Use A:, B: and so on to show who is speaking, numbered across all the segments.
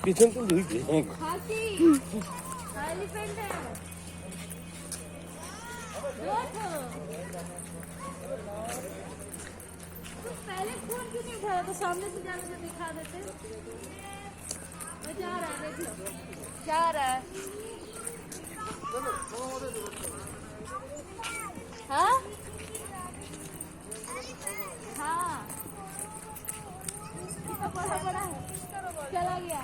A: পিছন তো লুইছে
B: हाथी एलिफेंट है पहले फोन क्यों नहीं उठाया तो सामने से जाने से दिखा देते वो जा रहा है देखो जा रहा है हाँ हाँ बड़ा बड़ा है चला गया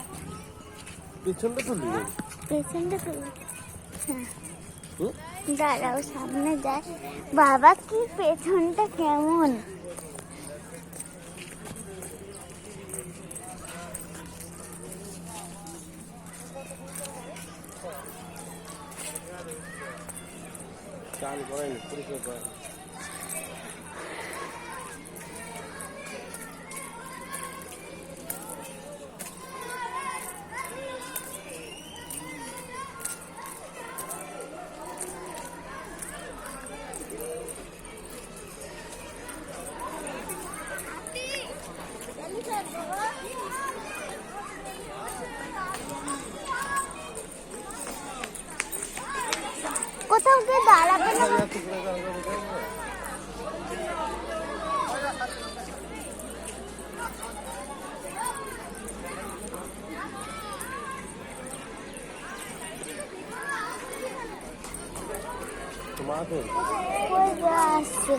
A: পিছনটা তো লুই
C: পেছনটা খুলে দাঁড়াও সামনে যায় বাবা কি পেছনটা কেমন
A: চাল করেন পরিষ্কার করেন
C: কোথাও গিয়ে দাঁড়াবে না
A: তোমাদের
C: ওই যে আসছে